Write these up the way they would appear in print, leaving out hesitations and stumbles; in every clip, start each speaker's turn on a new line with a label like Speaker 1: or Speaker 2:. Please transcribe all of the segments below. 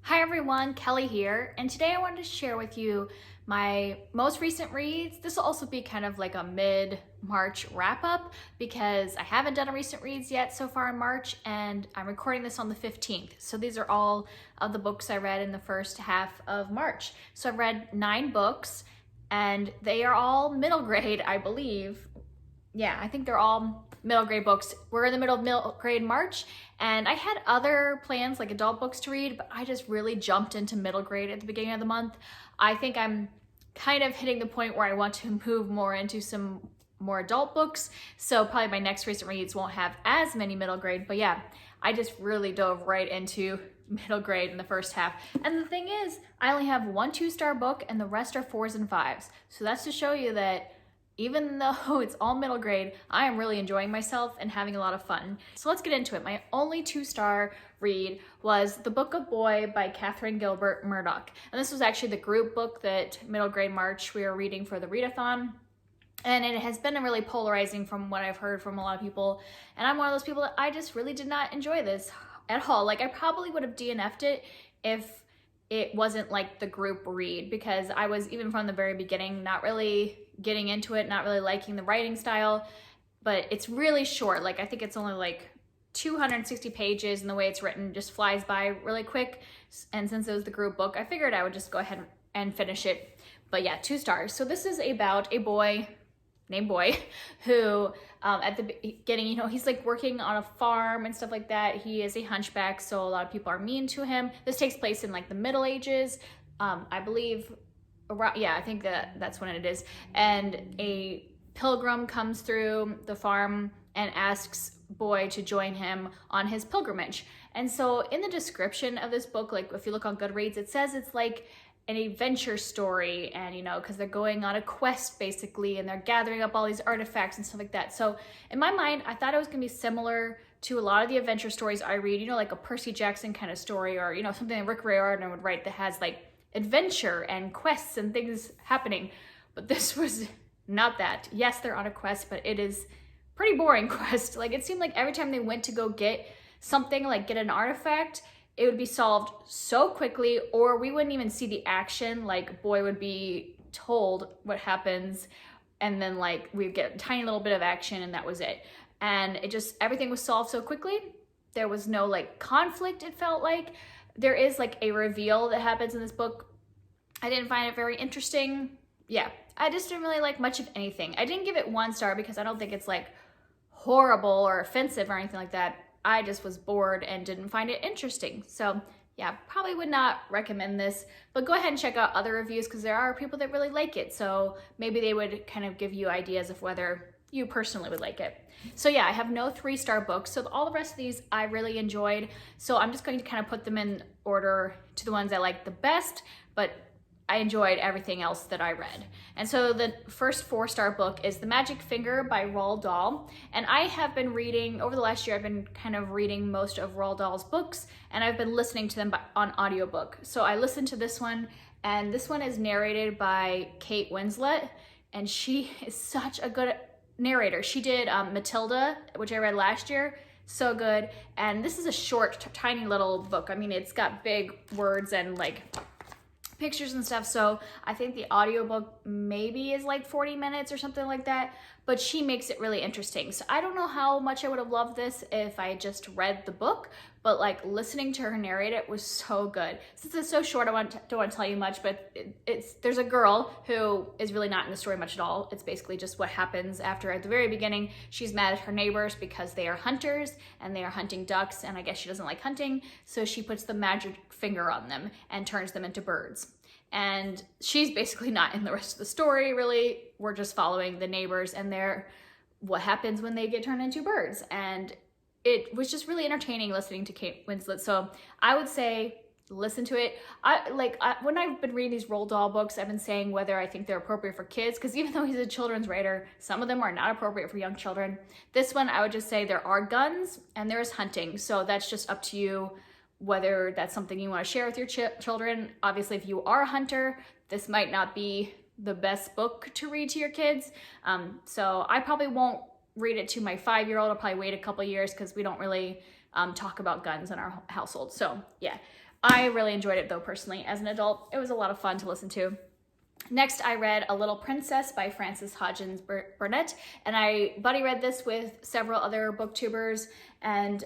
Speaker 1: Hi everyone, Kelly here, and today I wanted to share with you my most recent reads. This will also be kind of like a mid-March wrap-up because I haven't done a recent reads yet so far in March, and I'm recording this on the 15th. So these are all of the books I read in the first half of March. So I've read 9 books, and they are all middle grade, I believe. Yeah, I think they're all middle grade books. We're in the middle of middle grade March, and I had other plans like adult books to read, but I just really jumped into middle grade at the beginning of the month. I think I'm kind of hitting the point where I want to move more into some more adult books, so probably my next recent reads won't have as many middle grade, but yeah, I just really dove right into middle grade in the first half. And the thing is, I only have 1 2-star book and the rest are 4s and 5s. So that's to show you that even though it's all middle grade, I am really enjoying myself and having a lot of fun. So let's get into it. My only 2-star read was The Book of Boy by Catherine Gilbert Murdock. And this was actually the group book that middle grade March we were reading for the readathon. And it has been really polarizing from what I've heard from a lot of people. And I'm one of those people that I just really did not enjoy this at all. Like I probably would have DNF'd it if it wasn't like the group read, because I was, even from the very beginning, not really getting into it, not really liking the writing style. But it's really short. Like I think it's only like 260 pages, and the way it's written just flies by really quick. And since it was the group book, I figured I would just go ahead and finish it. But yeah, 2 stars. So this is about a boy named Boy who at the beginning, he's like working on a farm and stuff like that. He is a hunchback, so a lot of people are mean to him. This takes place in like the Middle Ages, I believe. Yeah, I think that's when it is. And a pilgrim comes through the farm and asks Boy to join him on his pilgrimage. And so in the description of this book, like if you look on Goodreads, it says it's like an adventure story, and because they're going on a quest basically, and they're gathering up all these artifacts and stuff like that. So in my mind, I thought it was gonna be similar to a lot of the adventure stories I read, like a Percy Jackson kind of story, or something that Rick Riordan would write that has like adventure and quests and things happening. But this was not that. Yes, they're on a quest, but it is pretty boring quest. Like it seemed like every time they went to go get something, like get an artifact, it would be solved so quickly, or we wouldn't even see the action. Like Boy would be told what happens, and then like we'd get a tiny little bit of action, and that was it. And it just, everything was solved so quickly. There was no like conflict, it felt like. There is like a reveal that happens in this book. I didn't find it very interesting. Yeah, I just didn't really like much of anything. I didn't give it 1 star because I don't think it's like horrible or offensive or anything like that. I just was bored and didn't find it interesting. So yeah, probably would not recommend this, but go ahead and check out other reviews because there are people that really like it. So maybe they would kind of give you ideas of whether you personally would like it. So yeah, I have no 3-star books. So all the rest of these I really enjoyed. So I'm just going to kind of put them in order to the ones I like the best, but I enjoyed everything else that I read. And so the first 4-star book is The Magic Finger by Roald Dahl. And I have been reading, over the last year, I've been kind of reading most of Roald Dahl's books, and I've been listening to them on audiobook. So I listened to this one, and this one is narrated by Kate Winslet, and she is such a good narrator. She did Matilda, which I read last year. So good. And this is a short, tiny little book. I mean, it's got big words and like pictures and stuff, so I think the audiobook maybe is like 40 minutes or something like that, but she makes it really interesting. So I don't know how much I would have loved this if I just read the book, but like listening to her narrate it was so good. Since it's so short, I don't want to tell you much, but there's a girl who is really not in the story much at all. It's basically just what happens after, at the very beginning, she's mad at her neighbors because they are hunters and they are hunting ducks, and I guess she doesn't like hunting, so she puts the magic finger on them and turns them into birds. And she's basically not in the rest of the story, really. We're just following the neighbors and what happens when they get turned into birds. And it was just really entertaining listening to Kate Winslet. So I would say listen to it. When I've been reading these Roald Dahl books, I've been saying whether I think they're appropriate for kids, because even though he's a children's writer, some of them are not appropriate for young children. This one, I would just say there are guns and there's hunting. So that's just up to you whether that's something you want to share with your children. Obviously, if you are a hunter, this might not be the best book to read to your kids. So I probably won't read it to my 5-year-old. I'll probably wait a couple years because we don't really talk about guns in our household. So yeah, I really enjoyed it though, personally. As an adult, it was a lot of fun to listen to. Next, I read A Little Princess by Frances Hodgson Burnett, and I buddy read this with several other booktubers, and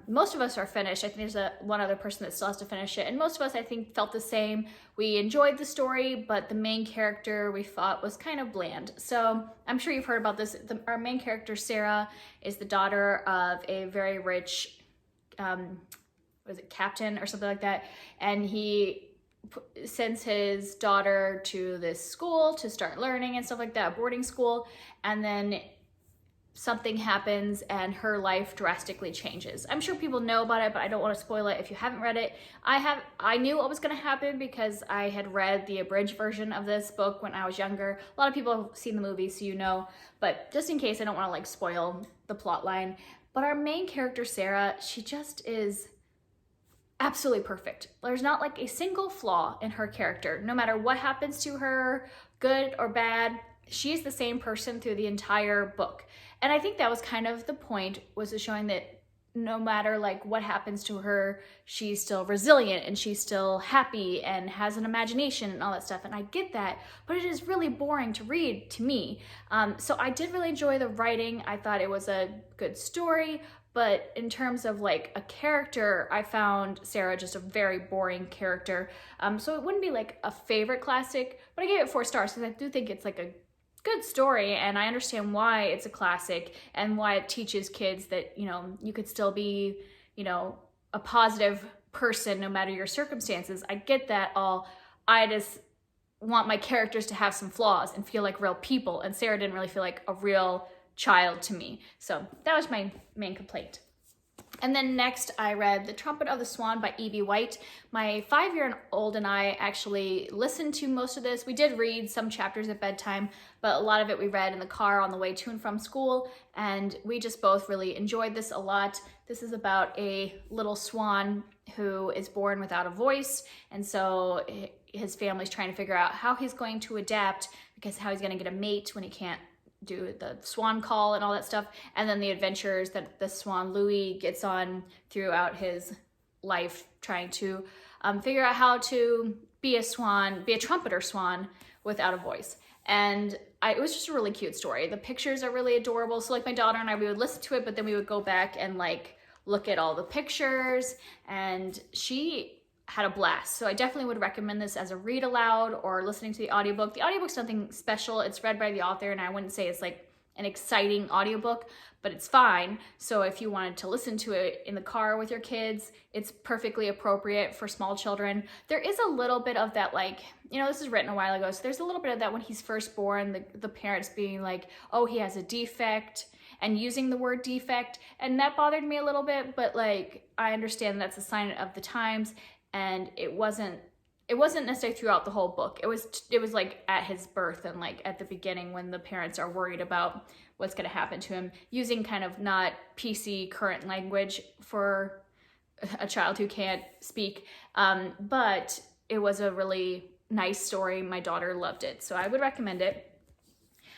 Speaker 1: most of us are finished. I think there's one other person that still has to finish it, and most of us, I think, felt the same. We enjoyed the story, but the main character we thought was kind of bland. So I'm sure you've heard about this. Our main character, Sarah, is the daughter of a very rich, was it captain or something like that, and he sends his daughter to this school to start learning and stuff like that, boarding school, and then something happens and her life drastically changes. I'm sure people know about it, but I don't want to spoil it if you haven't read it. I knew what was going to happen because I had read the abridged version of this book when I was younger. A lot of people have seen the movie, so you know, but just in case, I don't want to like spoil the plot line. But our main character, Sarah, she just is absolutely perfect. There's not like a single flaw in her character. No matter what happens to her, good or bad, she's the same person through the entire book. And I think that was kind of the point, was showing that no matter like what happens to her, she's still resilient and she's still happy and has an imagination and all that stuff. And I get that, but it is really boring to read to me. So I did really enjoy the writing. I thought it was a good story. But in terms of like a character, I found Sarah just a very boring character. So it wouldn't be like a favorite classic, but I gave it 4 stars because I do think it's like a good story, and I understand why it's a classic and why it teaches kids that, you know, you could still be, you know, a positive person no matter your circumstances. I get that all. I just want my characters to have some flaws and feel like real people, and Sarah didn't really feel like a real child to me. So that was my main complaint. And then next I read The Trumpet of the Swan by E.B. White. My 5-year-old and I actually listened to most of this. We did read some chapters at bedtime, but a lot of it we read in the car on the way to and from school, and we just both really enjoyed this a lot. This is about a little swan who is born without a voice, and so his family's trying to figure out how he's going to adapt, because how he's going to get a mate when he can't do the swan call and all that stuff, and then the adventures that the swan Louis gets on throughout his life, trying to figure out how to be a swan, be a trumpeter swan without a voice. And it was just a really cute story. The pictures are really adorable. So like my daughter and I, we would listen to it, but then we would go back and like look at all the pictures, and she had a blast. So I definitely would recommend this as a read aloud or listening to the audiobook. The audiobook's nothing special. It's read by the author, and I wouldn't say it's like an exciting audiobook, but it's fine. So if you wanted to listen to it in the car with your kids, it's perfectly appropriate for small children. There is a little bit of that, like, you know, this is written a while ago, so there's a little bit of that when he's first born, the parents being like, oh, he has a defect, and using the word defect, and that bothered me a little bit, but like, I understand that's a sign of the times. And it wasn't necessarily throughout the whole book. It was like at his birth and like at the beginning when the parents are worried about what's going to happen to him, using kind of not PC current language for a child who can't speak. But it was a really nice story. My daughter loved it, so I would recommend it.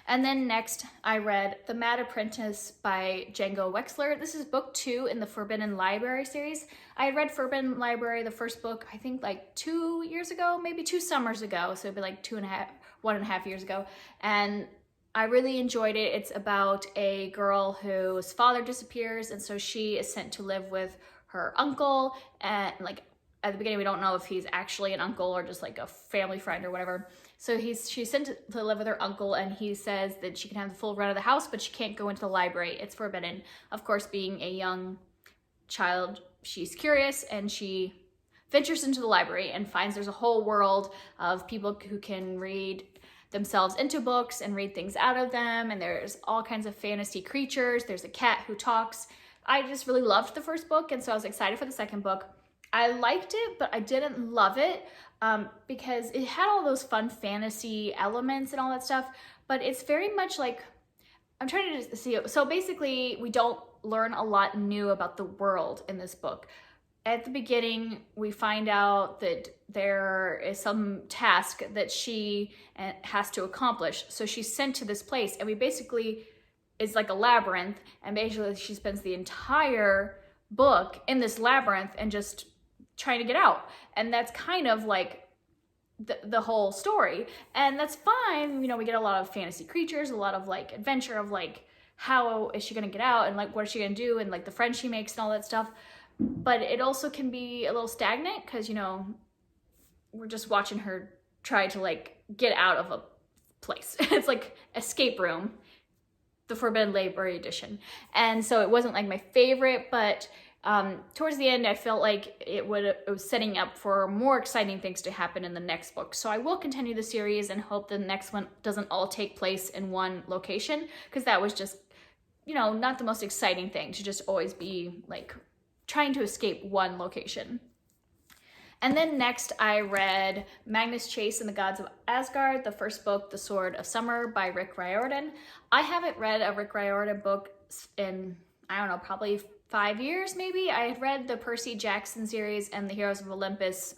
Speaker 1: And then next, I read The Mad Apprentice by Django Wexler. This is book 2 in the Forbidden Library series. I had read Forbidden Library, the first book, I think like 2 years ago, maybe 2 summers ago. So it'd be like 1.5 years ago. And I really enjoyed it. It's about a girl whose father disappears, and so she is sent to live with her uncle. And like at the beginning, we don't know if he's actually an uncle or just like a family friend or whatever. So she's sent to live with her uncle, and he says that she can have the full run of the house, but she can't go into the library. It's forbidden. Of course, being a young child, she's curious, and she ventures into the library and finds there's a whole world of people who can read themselves into books and read things out of them, and there's all kinds of fantasy creatures. There's a cat who talks. I just really loved the first book, and so I was excited for the second book. I liked it, but I didn't love it because it had all those fun fantasy elements and all that stuff, but it's very much like, I'm trying to see it. So basically, we don't learn a lot new about the world in this book. At the beginning, we find out that there is some task that she has to accomplish. So she's sent to this place, and it's like a labyrinth, and basically she spends the entire book in this labyrinth and just trying to get out. And that's kind of like the whole story. And that's fine. You know, we get a lot of fantasy creatures, a lot of like adventure of like, how is she gonna get out and like what is she gonna do and like the friends she makes and all that stuff. But it also can be a little stagnant because, you know, we're just watching her try to like get out of a place. It's like escape room, the Forbidden Library edition. And so it wasn't like my favorite, but towards the end I felt like it was setting up for more exciting things to happen in the next book. So I will continue the series and hope the next one doesn't all take place in one location, because that was just, you know, not the most exciting thing to just always be like trying to escape one location. And then next I read Magnus Chase and the Gods of Asgard, the first book, The Sword of Summer by Riordan. I haven't read a Riordan book in, I don't know, probably 5 years maybe. I had read the Percy Jackson series and the Heroes of Olympus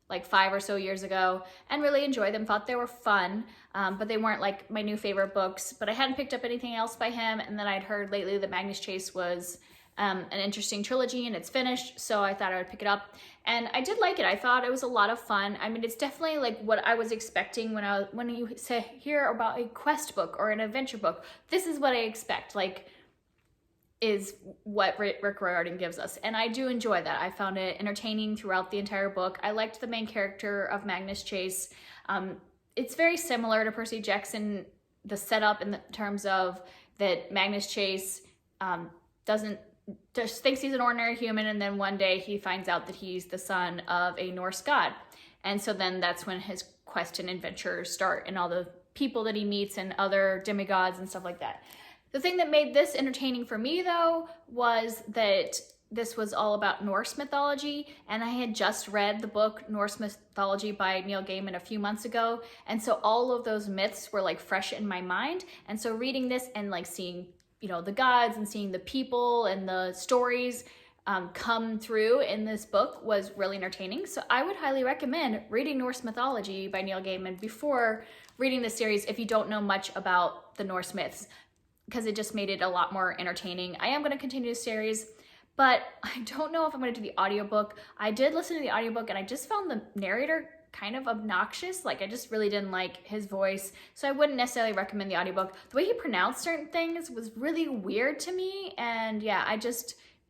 Speaker 1: like 5 or so years ago and really enjoyed them, thought they were fun, but they weren't like my new favorite books. But I hadn't picked up anything else by him, and then I'd heard lately that Magnus Chase was an interesting trilogy and it's finished, so I thought I would pick it up. And I did like it. I thought it was a lot of fun. I mean, it's definitely like what I was expecting when you hear about a quest book or an adventure book. This is what I expect, like, is what Rick Riordan gives us. And I do enjoy that. I found it entertaining throughout the entire book. I liked the main character of Magnus Chase. It's very similar to Percy Jackson, the setup in the terms of that Magnus Chase just thinks he's an ordinary human, and then one day he finds out that he's the son of a Norse god. And so then that's when his quest and adventures start, and all the people that he meets and other demigods and stuff like that. The thing that made this entertaining for me, though, was that this was all about Norse mythology, and I had just read the book Norse Mythology by Neil Gaiman a few months ago, and so all of those myths were like fresh in my mind. And so reading this and like seeing, you know, the gods and seeing the people and the stories come through in this book was really entertaining. So I would highly recommend reading Norse Mythology by Neil Gaiman before reading the series if you don't know much about the Norse myths, because it just made it a lot more entertaining. I am going to continue the series, but I don't know if I'm going to do the audiobook. I did listen to the audiobook and I just found the narrator kind of obnoxious. Like, I just really didn't like his voice, so I wouldn't necessarily recommend the audiobook. The way he pronounced certain things was really weird to me, and yeah,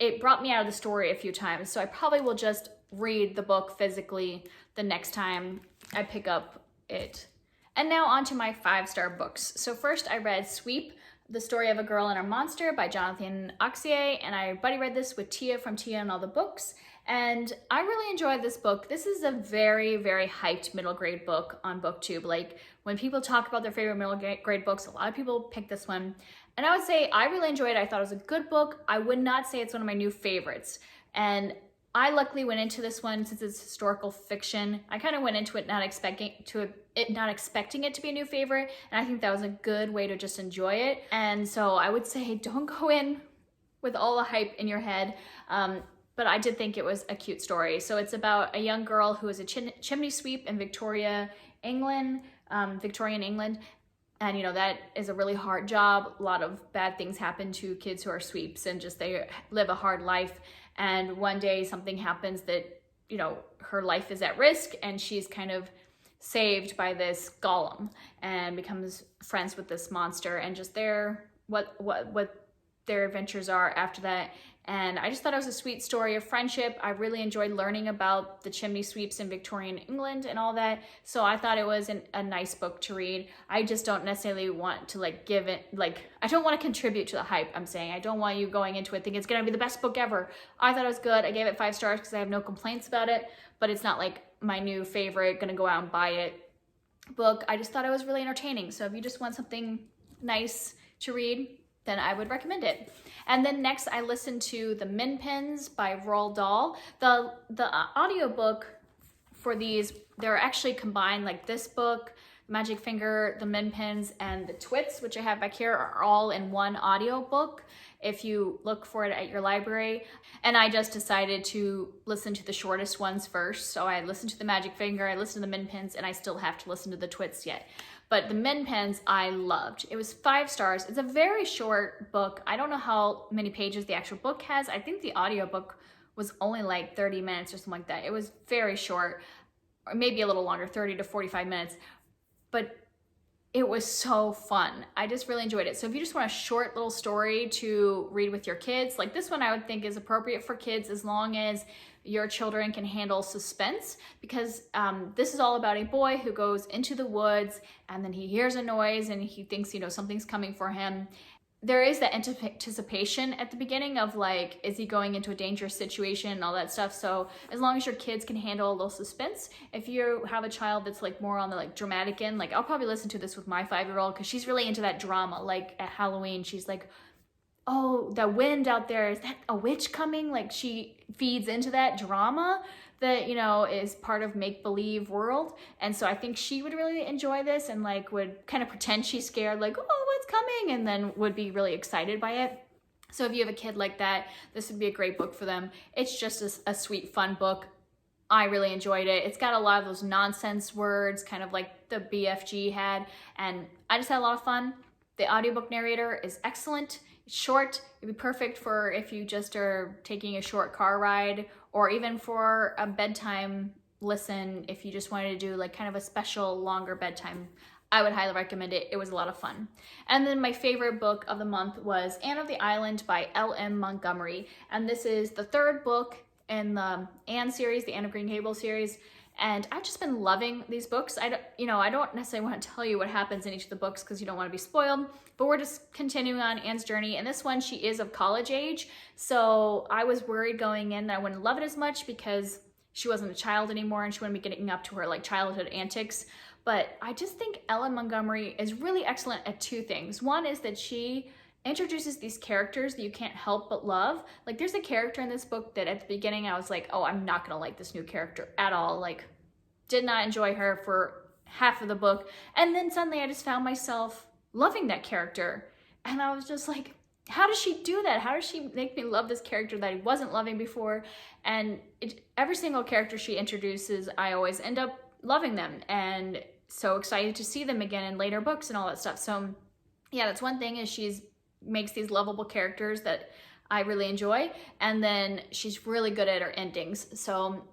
Speaker 1: it brought me out of the story a few times, so I probably will just read the book physically the next time I pick up it. And now on to my 5-star books. So first I read Sweep, The Story of a Girl and Her Monster by Jonathan Auxier, and I buddy read this with Tia from Tia and All the Books, and I really enjoyed this book. This is a very, very hyped middle grade book on BookTube. Like, when people talk about their favorite middle grade books, a lot of people pick this one, and I would say I really enjoyed it. I thought it was a good book. I would not say it's one of my new favorites, and I luckily went into this one, since it's historical fiction, I kind of went into it not expecting it to be a new favorite, and I think that was a good way to just enjoy it. And so I would say don't go in with all the hype in your head, but I did think it was a cute story. So it's about a young girl who is a chimney sweep in Victorian England, and you know, that is a really hard job. A lot of bad things happen to kids who are sweeps, and just they live a hard life. And one day something happens that, you know, her life is at risk, and she's kind of saved by this golem and becomes friends with this monster, and just what their adventures are after that. And I just thought it was a sweet story of friendship. I really enjoyed learning about the chimney sweeps in Victorian England and all that. So I thought it was a nice book to read. I just don't necessarily want to I don't want to contribute to the hype, I'm saying. I don't want you going into it thinking it's going to be the best book ever. I thought it was good. I gave it 5 stars because I have no complaints about it, but it's not like my new favorite, gonna go out and buy it book. I just thought it was really entertaining. So if you just want something nice to read, then I would recommend it. And then next I listened to The Minpins by Roald Dahl. The audiobook for these, they're actually combined, like this book, Magic Finger, The Minpins, and The Twits, which I have back here, are all in one audiobook if you look for it at your library. And I just decided to listen to the shortest ones first. So I listened to the Magic Finger, I listened to the Minpins, and I still have to listen to the Twits yet. But the Minpins I loved. It was 5 stars. It's a very short book. I don't know how many pages the actual book has. I think the audiobook was only like 30 minutes or something like that. It was very short, or maybe a little longer, 30 to 45 minutes, but it was so fun. I just really enjoyed it. So if you just want a short little story to read with your kids, like this one I would think is appropriate for kids as long as your children can handle suspense, because this is all about a boy who goes into the woods and then he hears a noise and he thinks, you know, something's coming for him. There is that anticipation at the beginning of like, is he going into a dangerous situation and all that stuff. So as long as your kids can handle a little suspense, if you have a child that's like more on the like dramatic end, like I'll probably listen to this with my 5-year-old because she's really into that drama. Like at Halloween, she's like, oh, the wind out there, is that a witch coming? Like she feeds into that drama that, you know, is part of make-believe world. And so I think she would really enjoy this and like would kind of pretend she's scared, like, oh, what's coming? And then would be really excited by it. So if you have a kid like that, this would be a great book for them. It's just a sweet, fun book. I really enjoyed it. It's got a lot of those nonsense words, kind of like the BFG had, and I just had a lot of fun. The audiobook narrator is excellent. It's short. It'd be perfect for if you just are taking a short car ride, or even for a bedtime listen if you just wanted to do like kind of a special longer bedtime. I would highly recommend it. It was a lot of fun. And then my favorite book of the month was Anne of the Island by L.M. Montgomery. And this is the third book in the Anne series, the Anne of Green Gables series. And I've just been loving these books. I don't necessarily want to tell you what happens in each of the books because you don't want to be spoiled, but we're just continuing on Anne's journey. And this one, she is of college age. So I was worried going in that I wouldn't love it as much because she wasn't a child anymore and she wouldn't be getting up to her like childhood antics. But I just think Ellen Montgomery is really excellent at two things. One is that she introduces these characters that you can't help but love. Like there's a character in this book that at the beginning I was like, oh, I'm not gonna like this new character at all. Like did not enjoy her for half of the book. And then suddenly I just found myself loving that character. And I was just like, how does she do that? How does she make me love this character that I wasn't loving before? And every single character she introduces, I always end up loving them and so excited to see them again in later books and all that stuff. So yeah, that's one thing, is she's makes these lovable characters that I really enjoy, and then she's really good at her endings. So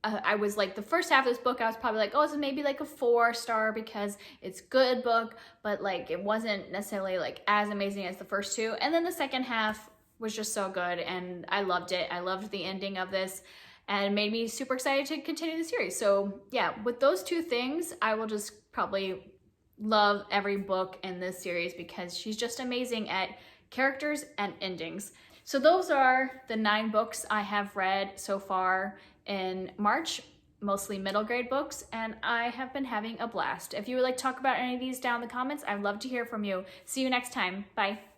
Speaker 1: I was like, the first half of this book I was probably like, oh, this is maybe like a 4-star because it's a good book, but like it wasn't necessarily like as amazing as the first two. And then the second half was just so good and I loved it. I loved the ending of this and made me super excited to continue the series. So yeah, with those two things, I will just probably love every book in this series because she's just amazing at characters and endings. So those are the 9 books I have read so far in March, mostly middle grade books, and I have been having a blast. If you would like to talk about any of these down in the comments, I'd love to hear from you. See you next time. Bye.